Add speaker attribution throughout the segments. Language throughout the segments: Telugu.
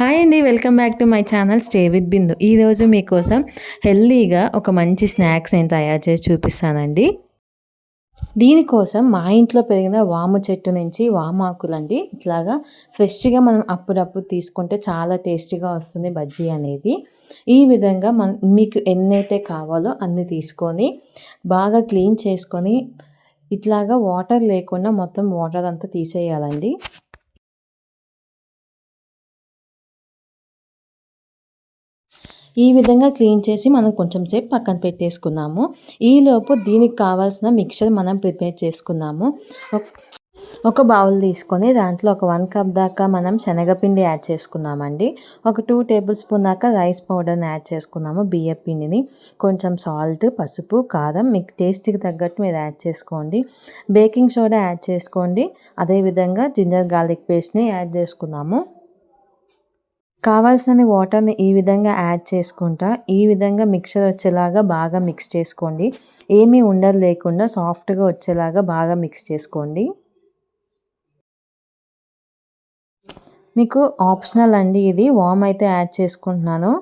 Speaker 1: హాయ్ అండి, welcome back to my channel stay with Bindu. ఈరోజు మీకోసం హెల్తీగా ఒక మంచి స్నాక్స్ నేను తయారు చేసి చూపిస్తానండి. దీనికోసం మా ఇంట్లో పెరిగిన వాము చెట్టు నుంచి వామాకులండి. ఇట్లాగా ఫ్రెష్గా మనం అప్పుడప్పుడు తీసుకుంటే చాలా టేస్టీగా వస్తుంది బజ్జీ అనేది. ఈ విధంగా మీకు ఎన్నైతే కావాలో అన్ని తీసుకొని బాగా క్లీన్ చేసుకొని ఇట్లాగా వాటర్ లేకుండా మొత్తం వాటర్ అంతా తీసేయాలండి. ఈ విధంగా క్లీన్ చేసి మనం కొంచెం సేపు పక్కన పెట్టేసుకున్నాము. ఈలోపు దీనికి కావాల్సిన మిక్చర్ మనం ప్రిపేర్ చేసుకున్నాము. ఒక బౌల్ తీసుకొని దాంట్లో ఒక 1 కప్ దాకా మనం శనగపిండి యాడ్ చేసుకున్నామండి. ఒక 2 టేబుల్ స్పూన్ దాకా రైస్ పౌడర్ని యాడ్ చేసుకున్నాము, బియ్య పిండిని. కొంచెం సాల్ట్, పసుపు, కారం మీకు టేస్ట్కి తగ్గట్టు మీరు యాడ్ చేసుకోండి. బేకింగ్ సోడా యాడ్ చేసుకోండి. అదేవిధంగా జింజర్ గార్లిక్ పేస్ట్ని యాడ్ చేసుకున్నాము. కావాల్సిన వాటర్ని ఈ విధంగా యాడ్ చేసుకుంటా ఈ విధంగా మిక్చర్ వచ్చేలాగా బాగా మిక్స్ చేసుకోండి. ఏమీ ఉండలు లేకుండా సాఫ్ట్గా వచ్చేలాగా బాగా మిక్స్ చేసుకోండి. మీకు ఆప్షనల్ అండి, ఇది వామ్ అయితే యాడ్ చేసుకుంటున్నాను.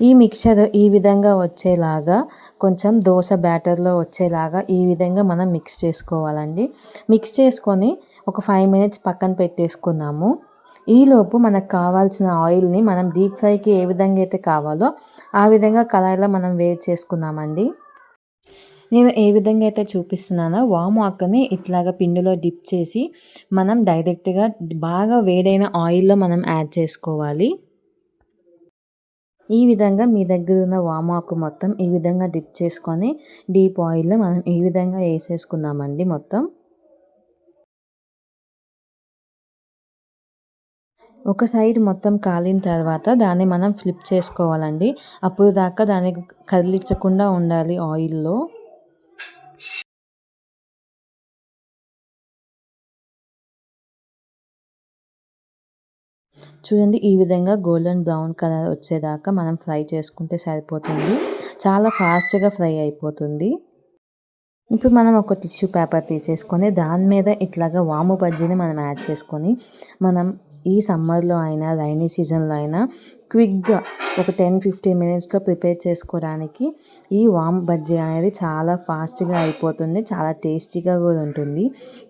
Speaker 1: ఈ మిక్చర్ ఈ విధంగా వచ్చేలాగా కొంచెం దోశ బ్యాటర్లో వచ్చేలాగా ఈ విధంగా మనం మిక్స్ చేసుకోవాలండి. మిక్స్ చేసుకొని ఒక 5 మినిట్స్ పక్కన పెట్టేసుకున్నాము. ఈలోపు మనకు కావాల్సిన ఆయిల్ని మనం డీప్ ఫ్రైకి ఏ విధంగా అయితే కావాలో ఆ విధంగా కళాయిలో మనం వేడి చేసుకుందామండి. నేను ఏ విధంగా అయితే చూపిస్తున్నానో వాము ఆకుని ఇట్లాగా పిండిలో డిప్ చేసి మనం డైరెక్ట్గా బాగా వేడైన ఆయిల్లో మనం యాడ్ చేసుకోవాలి. ఈ విధంగా మీ దగ్గర ఉన్న వామాకు మొత్తం ఈ విధంగా డిప్ చేసుకొని డీప్ ఆయిల్లో మనం ఈ విధంగా వేసేసుకుందామండి. మొత్తం ఒక సైడ్ మొత్తం కాలిన తర్వాత దాన్ని మనం ఫ్లిప్ చేసుకోవాలండి. అప్పుడు దాకా దాన్ని కదిలించకుండా ఉండాలి ఆయిల్లో. చూడండి, ఈ విధంగా గోల్డెన్ బ్రౌన్ కలర్ వచ్చేదాకా మనం ఫ్రై చేసుకుంటే సరిపోతుంది. చాలా ఫాస్ట్గా ఫ్రై అయిపోతుంది. ఇప్పుడు మనం ఒక టిష్యూ పేపర్ తీసేసుకొని దాని మీద ఇట్లాగా వాము బజ్జీని మనం యాడ్ చేసుకొని మనం ఈ సమ్మర్లో అయినా రైనీ సీజన్లో అయినా క్విక్గా ఒక 10-15 మినిట్స్లో ప్రిపేర్ చేసుకోవడానికి ఈ వాము బజ్జీ అనేది చాలా ఫాస్ట్గా అయిపోతుంది, చాలా టేస్టీగా కూడా ఉంటుంది.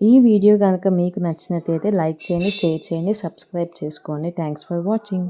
Speaker 1: ఈ వీడియో కనుక మీకు నచ్చినట్లయితే లైక్ చేయండి, షేర్ చేయండి, సబ్స్క్రైబ్ చేసుకోండి. Thanks for watching.